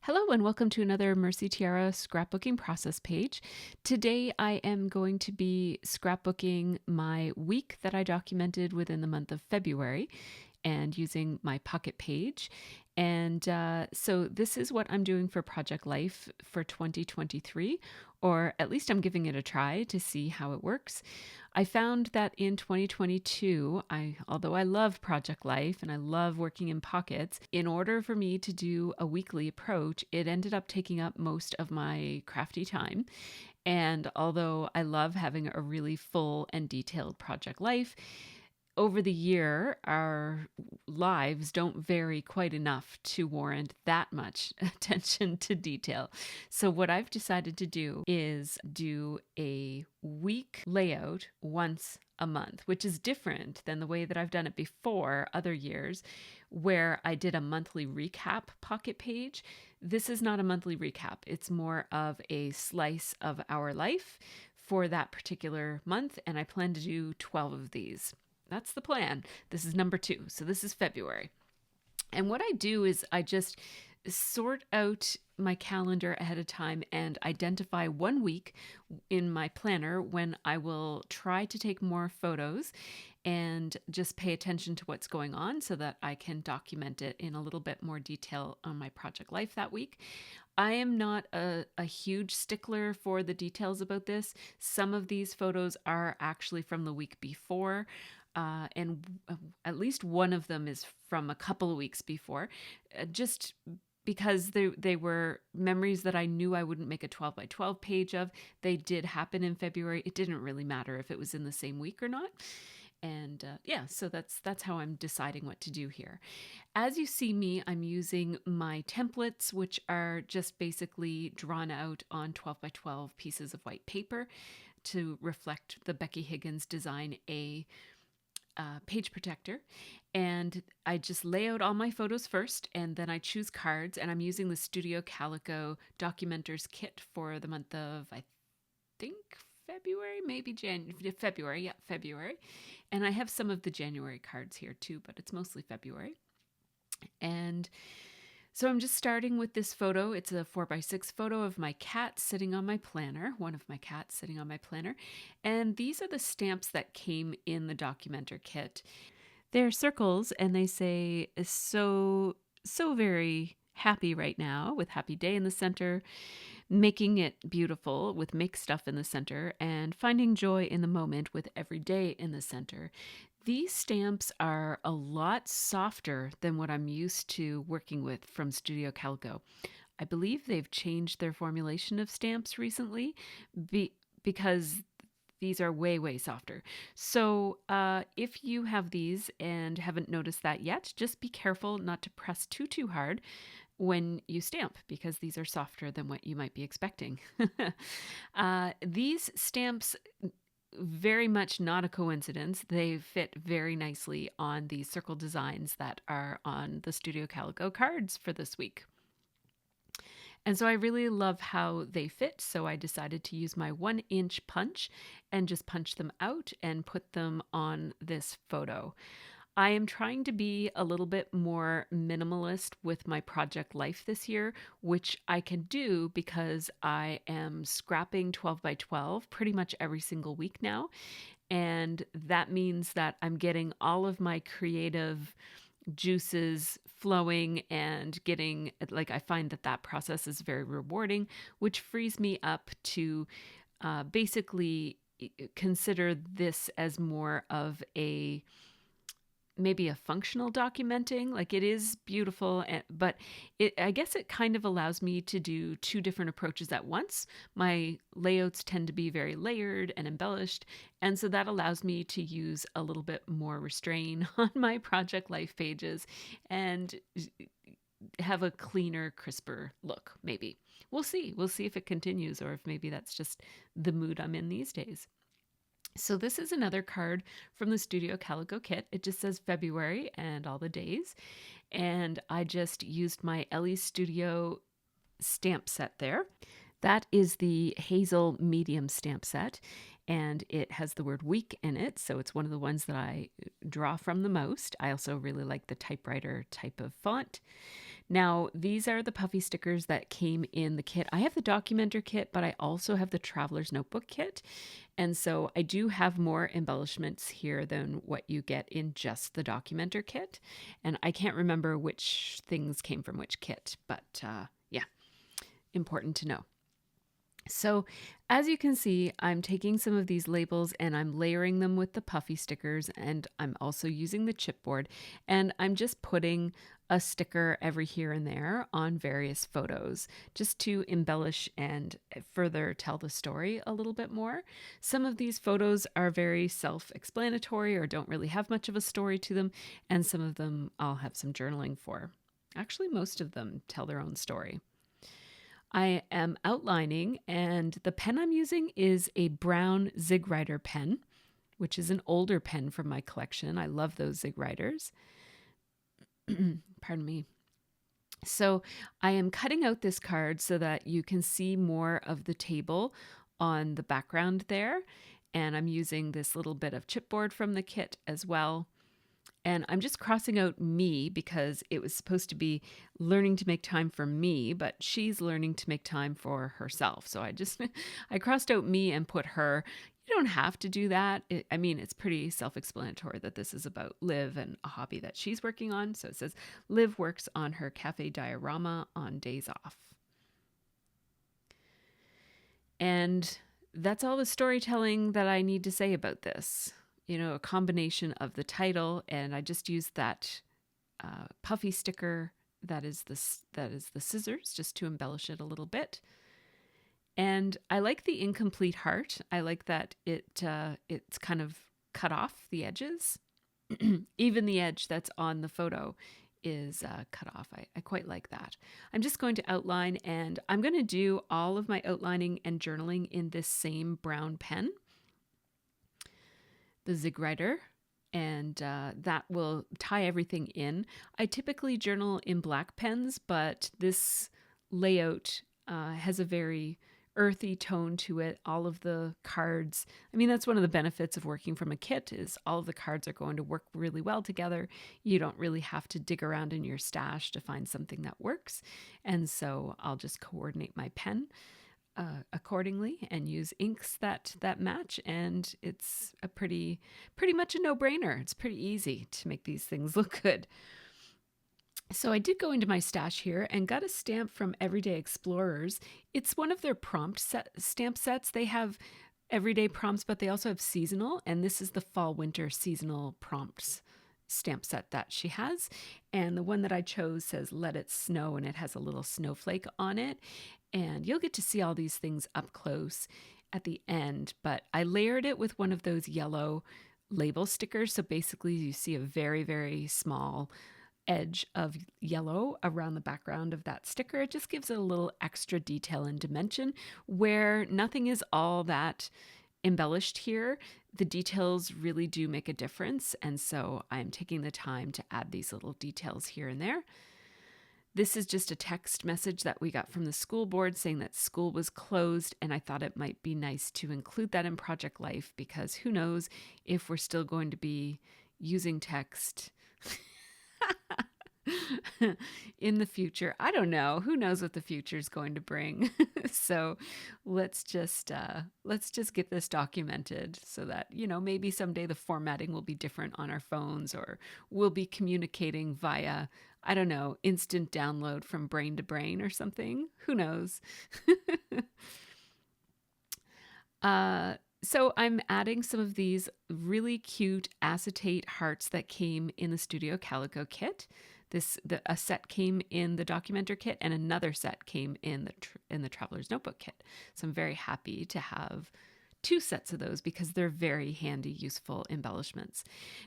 Hello and welcome to another Mercy Tiara scrapbooking process page. Today I am going to be scrapbooking my week that I documented within the month of February and using my pocket page. And so this is what I'm doing for Project Life for 2023, or at least I'm giving it a try to see how it works. I found that in 2022, although I love Project Life and I love working in pockets, in order for me to do a weekly approach, it ended up taking up most of my crafty time. And although I love having a really full and detailed Project Life, over the year, our lives don't vary quite enough to warrant that much attention to detail. So, what I've decided to do is do a week layout once a month, which is different than the way that I've done it before other years, where I did a monthly recap pocket page. This is not a monthly recap, it's more of a slice of our life for that particular month, and I plan to do 12 of these. That's the plan. This is number 2. So this is February. And what I do is I just sort out my calendar ahead of time and identify one week in my planner when I will try to take more photos and just pay attention to what's going on so that I can document it in a little bit more detail on my Project Life that week. I am not a huge stickler for the details about this. Some of these photos are actually from the week before. And at least one of them is from a couple of weeks before, just because they were memories that I knew I wouldn't make a 12 by 12 page of. They did happen in February. It didn't really matter if it was in the same week or not. And so that's how I'm deciding what to do here. As you see me, I'm using my templates, which are just basically drawn out on 12 by 12 pieces of white paper to reflect the Becky Higgins Design A page protector. And I just lay out all my photos first, and then I choose cards, and I'm using the Studio Calico Documenters kit for the month of, I think, February, maybe February. And I have some of the January cards here too, but it's mostly February. And so I'm just starting with this photo. It's a 4x6 photo of my cat sitting on my planner, one of my cats sitting on my planner. And these are the stamps that came in the Documenter kit. They're circles and they say, so very happy right now, with happy day in the center, making it beautiful with make stuff in the center, and finding joy in the moment with every day in the center. These stamps are a lot softer than what I'm used to working with from Studio Calico. I believe they've changed their formulation of stamps recently because these are way, way softer. So if you have these and haven't noticed that yet, just be careful not to press too hard when you stamp, because these are softer than what you might be expecting. These stamps, very much not a coincidence. They fit very nicely on the circle designs that are on the Studio Calico cards for this week. And so I really love how they fit, so I decided to use my 1-inch punch and just punch them out and put them on this photo. I am trying to be a little bit more minimalist with my Project Life this year, which I can do because I am scrapping 12 by 12 pretty much every single week now. And that means that I'm getting all of my creative juices flowing and getting, like, I find that process is very rewarding, which frees me up to basically consider this as more of maybe a functional documenting. Like, it is beautiful, but I guess it kind of allows me to do 2 different approaches at once. My layouts tend to be very layered and embellished, and so that allows me to use a little bit more restraint on my Project Life pages and have a cleaner, crisper look, maybe. We'll see if it continues, or if maybe that's just the mood I'm in these days. So this is another card from the Studio Calico kit. It just says February and all the days. And I just used my Ellie Studio stamp set there. That is the Hazel medium stamp set, and it has the word week in it, so it's one of the ones that I draw from the most. I also really like the typewriter type of font. Now, these are the puffy stickers that came in the kit. I have the Documenter kit, but I also have the Traveler's Notebook kit. And so I do have more embellishments here than what you get in just the Documenter kit. And I can't remember which things came from which kit, but yeah, important to know. So as you can see, I'm taking some of these labels and I'm layering them with the puffy stickers, and I'm also using the chipboard, and I'm just putting a sticker every here and there on various photos just to embellish and further tell the story a little bit more. Some of these photos are very self-explanatory or don't really have much of a story to them, and some of them I'll have some journaling for. Actually, most of them tell their own story. I am outlining, and the pen I'm using is a brown Zig Rider pen, which is an older pen from my collection. I love those Zig Riders. Pardon me. So I am cutting out this card so that you can see more of the table on the background there. And I'm using this little bit of chipboard from the kit as well. And I'm just crossing out me because it was supposed to be learning to make time for me, but she's learning to make time for herself. So I crossed out me and put her. You don't have to do that. It's pretty self-explanatory that this is about Liv and a hobby that she's working on. So it says Liv works on her cafe diorama on days off. And that's all the storytelling that I need to say about this. A combination of the title, and I just used that puffy sticker that is the scissors just to embellish it a little bit. And I like the incomplete heart. I like that it's kind of cut off the edges. Even the edge that's on the photo is cut off. I quite like that. I'm just going to outline, and I'm going to do all of my outlining and journaling in this same brown pen, the Zig Rider, and that will tie everything in. I typically journal in black pens, but this layout has a very earthy tone to it. All of the cards, that's one of the benefits of working from a kit, is all of the cards are going to work really well together. You don't really have to dig around in your stash to find something that works. And so I'll just coordinate my pen accordingly and use inks that match, and it's a pretty much a no-brainer. It's pretty easy to make these things look good. So I did go into my stash here and got a stamp from Everyday Explorers. It's one of their stamp sets. They have everyday prompts, but they also have seasonal, and this is the fall-winter seasonal prompts stamp set that she has. And the one that I chose says "Let It Snow," and it has a little snowflake on it. And you'll get to see all these things up close at the end, but I layered it with one of those yellow label stickers. So basically you see a very, very small edge of yellow around the background of that sticker. It just gives it a little extra detail and dimension where nothing is all that embellished here. The details really do make a difference. And so I'm taking the time to add these little details here and there. This is just a text message that we got from the school board saying that school was closed, and I thought it might be nice to include that in Project Life, because who knows if we're still going to be using text in the future. I don't know. Who knows what the future is going to bring? So let's just get this documented so that, maybe someday the formatting will be different on our phones, or we'll be communicating via, I don't know, instant download from brain to brain or something. Who knows? So I'm adding some of these really cute acetate hearts that came in the Studio Calico kit. A set came in the Documenter kit, and another set came in the Traveler's Notebook kit. So I'm very happy to have two sets of those because they're very handy, useful embellishments.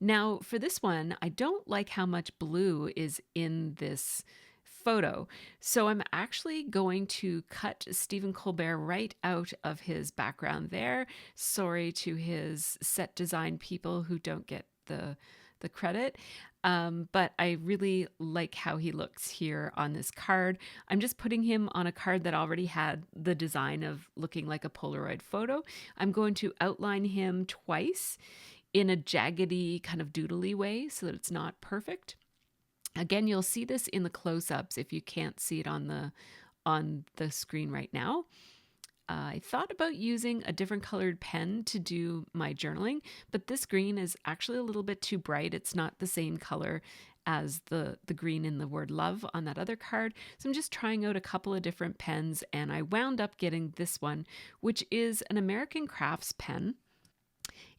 Now for this one, I don't like how much blue is in this photo. So I'm actually going to cut Stephen Colbert right out of his background there. Sorry to his set design people who don't get the credit. But I really like how he looks here on this card. I'm just putting him on a card that already had the design of looking like a Polaroid photo. I'm going to outline him twice in a jaggedy kind of doodly way so that it's not perfect. Again, you'll see this in the close-ups if you can't see it on the screen right now. I thought about using a different colored pen to do my journaling, but this green is actually a little bit too bright. It's not the same color as the green in the word love on that other card. So I'm just trying out a couple of different pens, and I wound up getting this one, which is an American Crafts pen.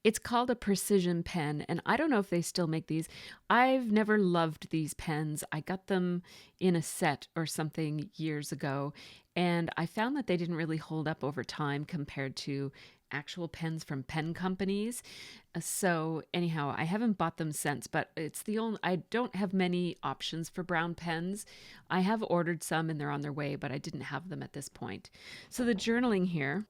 It's called a precision pen, and I don't know if they still make these. I've never loved these pens. I got them in a set or something years ago, and I found that they didn't really hold up over time compared to actual pens from pen companies. So anyhow, I haven't bought them since, but it's the only, I don't have many options for brown pens. I have ordered some and they're on their way, but I didn't have them at this point. So the journaling here,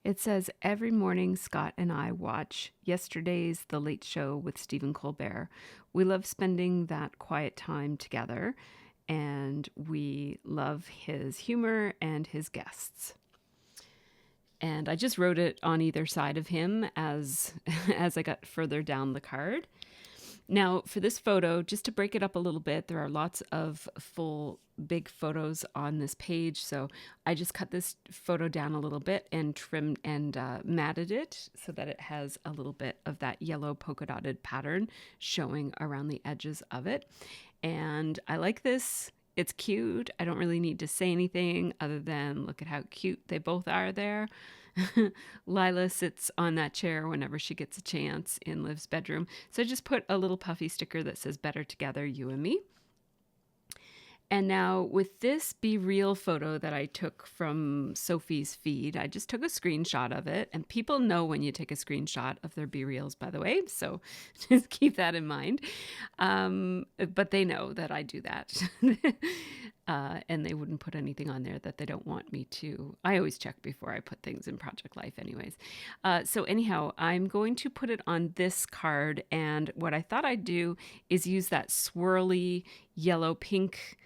it says, every morning Scott and I watch yesterday's The Late Show with Stephen Colbert. We love spending that quiet time together, and we love his humor and his guests. And I just wrote it on either side of him as I got further down the card. Now, for this photo, just to break it up a little bit, there are lots of full big photos on this page. So I just cut this photo down a little bit and trimmed and matted it so that it has a little bit of that yellow polka dotted pattern showing around the edges of it. And I like this. It's cute. I don't really need to say anything other than look at how cute they both are there. Lila sits on that chair whenever she gets a chance in Liv's bedroom. So I just put a little puffy sticker that says better together, you and me. And now with this Be Real photo that I took from Sophie's feed, I just took a screenshot of it. And people know when you take a screenshot of their Be Reals, by the way. So just keep that in mind. But they know that I do that. And they wouldn't put anything on there that they don't want me to. I always check before I put things in Project Life anyways. So anyhow, I'm going to put it on this card. And what I thought I'd do is use that swirly yellow pink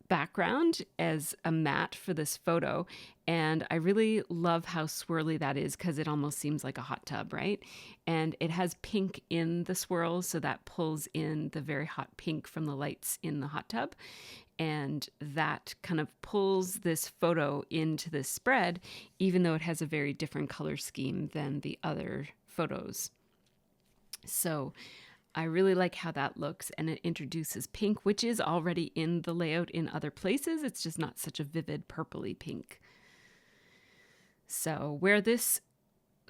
background as a mat for this photo. And I really love how swirly that is because it almost seems like a hot tub, right? And it has pink in the swirls, so that pulls in the very hot pink from the lights in the hot tub. And that kind of pulls this photo into this spread, even though it has a very different color scheme than the other photos. So I really like how that looks, and it introduces pink, which is already in the layout in other places. It's just not such a vivid purpley pink. So where this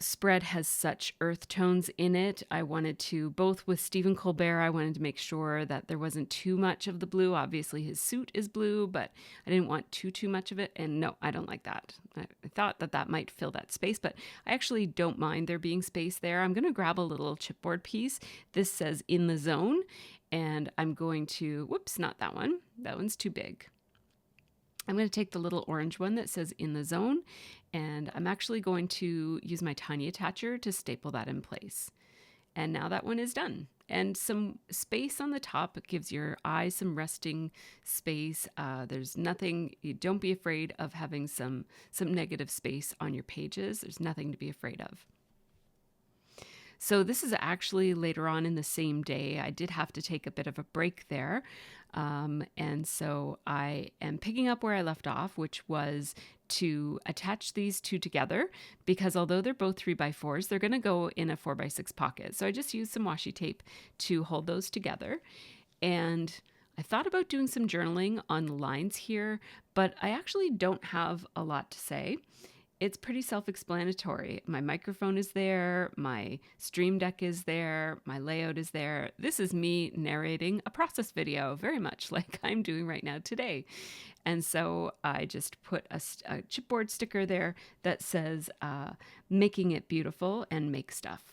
spread has such earth tones in it, I wanted to, both with Stephen Colbert, I wanted to make sure that there wasn't too much of the blue. Obviously his suit is blue, but I didn't want too much of it. And no, I don't like that. I thought that might fill that space, but I actually don't mind there being space there. I'm going to grab a little chipboard piece. This says In the Zone, and I'm going to, whoops, not that one. That one's too big. I'm going to take the little orange one that says In the Zone, and I'm actually going to use my tiny attacher to staple that in place. And now that one is done. And some space on the top gives your eye some resting space. There's nothing, don't be afraid of having some negative space on your pages. There's nothing to be afraid of. So this is actually later on in the same day. I did have to take a bit of a break there. And so I am picking up where I left off, which was to attach these two together, because although they're both 3x4s, they're going to go in a 4x6 pocket. So I just used some washi tape to hold those together. And I thought about doing some journaling on the lines here, but I actually don't have a lot to say. It's pretty self-explanatory. My microphone is there, my Stream Deck is there, my layout is there. This is me narrating a process video, very much like I'm doing right now today. And so I just put a chipboard sticker there that says, making it beautiful and make stuff.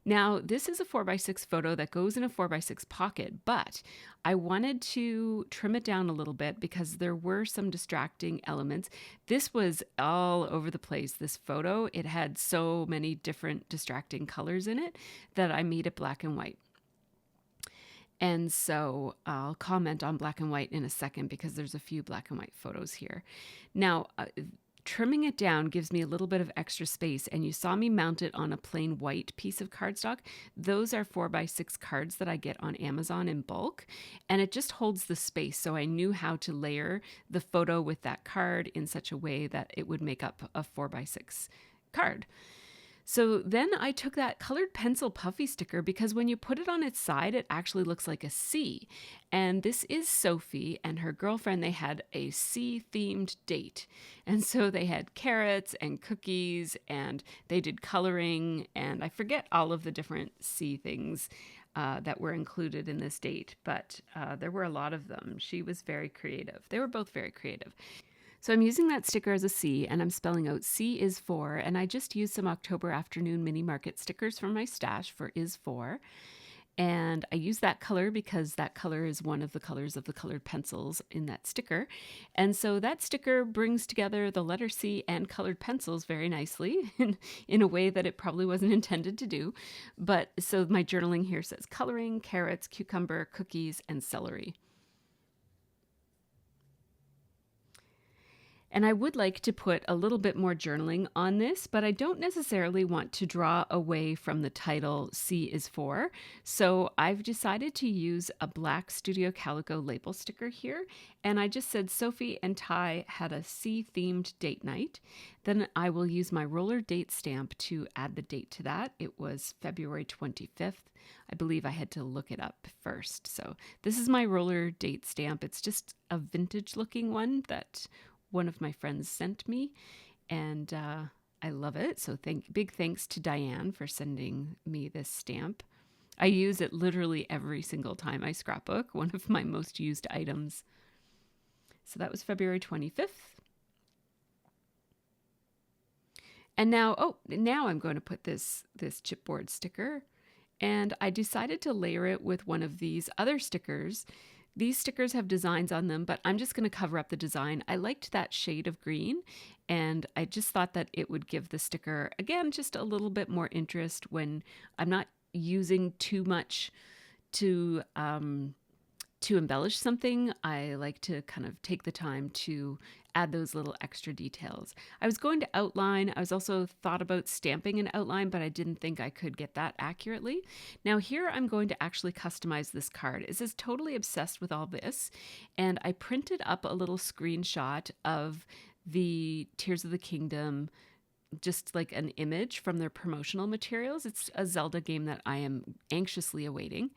Now, this is a 4x6 photo that goes in a 4x6 pocket, but I wanted to trim it down a little bit because there were some distracting elements. This was all over the place, this photo. It had so many different distracting colors in it that I made it black and white. And so I'll comment on black and white in a second because there's a few black and white photos here. Now, trimming it down gives me a little bit of extra space, and you saw me mount it on a plain white piece of cardstock. Those are 4x6 cards that I get on Amazon in bulk, and it just holds the space, so I knew how to layer the photo with that card in such a way that it would make up a 4x6 card. So then I took that colored pencil puffy sticker, because when you put it on its side, it actually looks like a C. And this is Sophie and her girlfriend. They had a C themed date. And so they had carrots and cookies, and they did coloring, and I forget all of the different C things that were included in this date, but there were a lot of them. She was very creative. They were both very creative. So I'm using that sticker as a C, and I'm spelling out C is for, and I just used some October afternoon mini market stickers from my stash for is for. And I use that color because that color is one of the colors of the colored pencils in that sticker. And so that sticker brings together the letter C and colored pencils very nicely in a way that it probably wasn't intended to do. But so my journaling here says coloring, carrots, cucumber, cookies, and celery. And I would like to put a little bit more journaling on this, but I don't necessarily want to draw away from the title C is for. So I've decided to use a black Studio Calico label sticker here. And I just said Sophie and Ty had a C-themed date night. Then I will use my roller date stamp to add the date to that. It was February 25th. I believe I had to look it up first. So this is my roller date stamp. It's just a vintage looking one that one of my friends sent me, and I love it. So big thanks to Diane for sending me this stamp. I use it literally every single time I scrapbook, one of my most used items. So that was February 25th. And now I'm going to put this chipboard sticker, and I decided to layer it with one of these other stickers. These stickers have designs on them, but I'm just going to cover up the design. I liked that shade of green, and I just thought that it would give the sticker, again, just a little bit more interest when I'm not using too much to embellish something. I like to kind of take the time to add those little extra details. I was going to outline. I was also thought about stamping an outline, but I didn't think I could get that accurately. Now here I'm going to actually customize this card. It says totally obsessed with all this. And I printed up a little screenshot of the Tears of the Kingdom, just like an image from their promotional materials. It's a Zelda game that I am anxiously awaiting.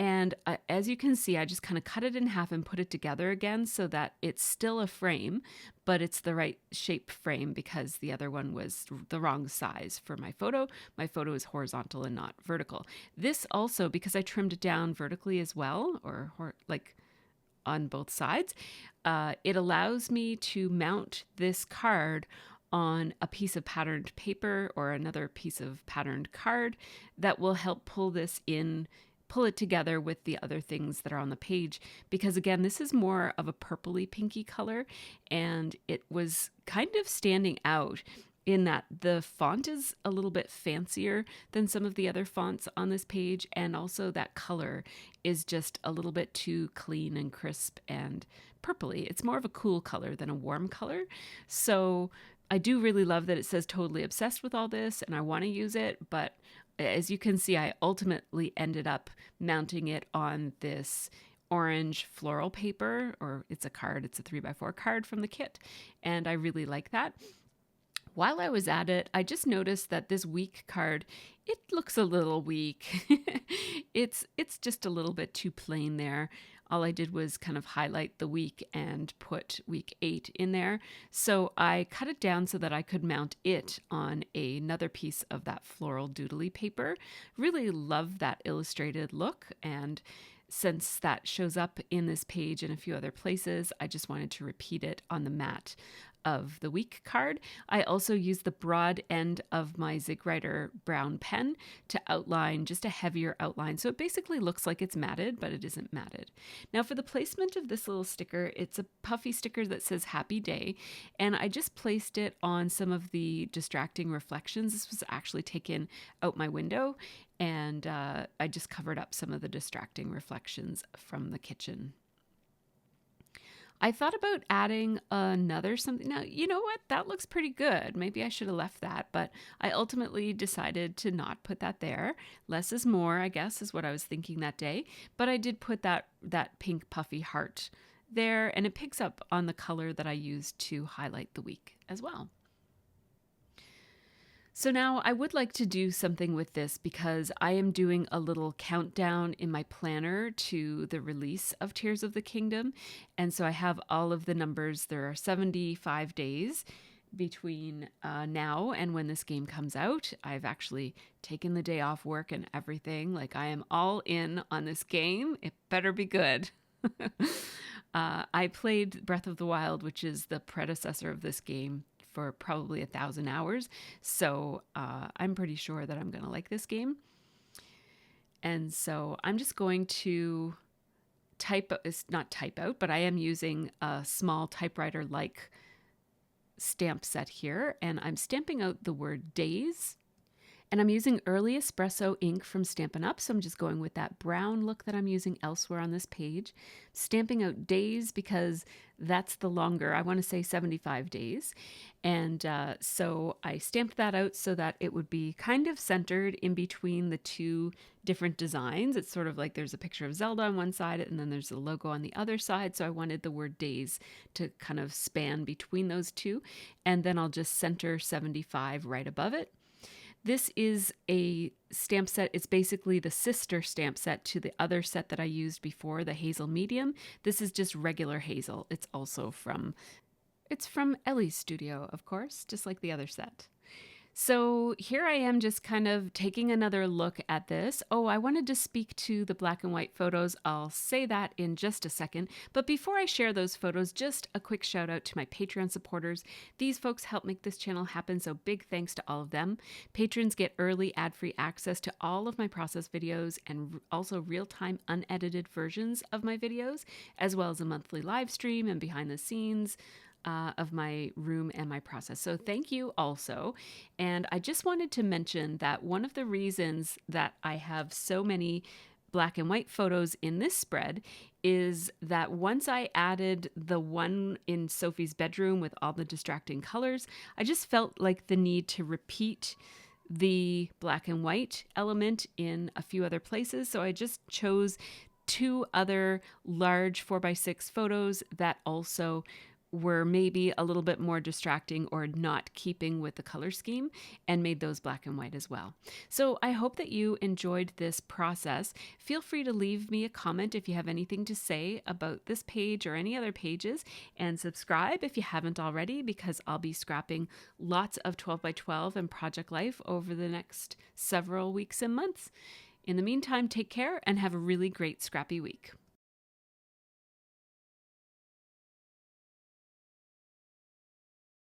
And as you can see, I just kind of cut it in half and put it together again so that it's still a frame, but it's the right shape frame because the other one was the wrong size for my photo. My photo is horizontal and not vertical. This also, because I trimmed it down vertically as well, or like on both sides, it allows me to mount this card on a piece of patterned paper or another piece of patterned card that will help pull it together with the other things that are on the page, because again, this is more of a purpley pinky color, and it was kind of standing out in that the font is a little bit fancier than some of the other fonts on this page, and also that color is just a little bit too clean and crisp and purpley. It's more of a cool color than a warm color. So I do really love that it says totally obsessed with all this, and I want to use it, but as you can see, I ultimately ended up mounting it on this orange floral paper, or it's a 3x4 card from the kit, and I really like that. While I was at it, I just noticed that this week card, it looks a little weak. It's just a little bit too plain there. All I did was kind of highlight the week and put week 8 in there. So I cut it down so that I could mount it on another piece of that floral doodly paper. Really love that illustrated look, and since that shows up in this page and a few other places, I just wanted to repeat it on the mat of the week card. I also used the broad end of my Zig Writer brown pen to outline just a heavier outline. So it basically looks like it's matted, but it isn't matted. Now for the placement of this little sticker, it's a puffy sticker that says Happy Day. And I just placed it on some of the distracting reflections. This was actually taken out my window, and I just covered up some of the distracting reflections from the kitchen. I thought about adding another something. Now, you know what? That looks pretty good. Maybe I should have left that, but I ultimately decided to not put that there. Less is more, I guess, is what I was thinking that day. But I did put that pink puffy heart there, and it picks up on the color that I used to highlight the week as well. So now I would like to do something with this because I am doing a little countdown in my planner to the release of Tears of the Kingdom. And so I have all of the numbers. There are 75 days between now and when this game comes out. I've actually taken the day off work and everything. Like, I am all in on this game. It better be good. I played Breath of the Wild, which is the predecessor of this game, for probably 1,000 hours. So I'm pretty sure that I'm going to like this game. And so I'm just going to not type out, but I am using a small typewriter-like stamp set here. And I'm stamping out the word days. And I'm using Early Espresso ink from Stampin' Up, so I'm just going with that brown look that I'm using elsewhere on this page. Stamping out days because that's the longer, I want to say 75 days. And so I stamped that out so that it would be kind of centered in between the two different designs. It's sort of like there's a picture of Zelda on one side and then there's a logo on the other side. So I wanted the word days to kind of span between those two. And then I'll just center 75 right above it. This is a stamp set. It's basically the sister stamp set to the other set that I used before, the Hazel Medium. This is just regular Hazel. It's from Ellie's studio, of course, just like the other set. So here I am just kind of taking another look at this. Oh, I wanted to speak to the black and white photos. I'll say that in just a second. But before I share those photos, just a quick shout out to my Patreon supporters. These folks help make this channel happen, so big thanks to all of them. Patrons get early ad-free access to all of my process videos and also real-time unedited versions of my videos, as well as a monthly live stream and behind the scenes of my room and my process. So thank you also. And I just wanted to mention that one of the reasons that I have so many black and white photos in this spread is that once I added the one in Sophie's bedroom with all the distracting colors, I just felt like the need to repeat the black and white element in a few other places. So I just chose 2 other large 4x6 photos that also were maybe a little bit more distracting or not keeping with the color scheme, and made those black and white as well. So I hope that you enjoyed this process. Feel free to leave me a comment if you have anything to say about this page or any other pages, and subscribe if you haven't already, because I'll be scrapping lots of 12x12 and Project Life over the next several weeks and months. In the meantime, take care and have a really great scrappy week.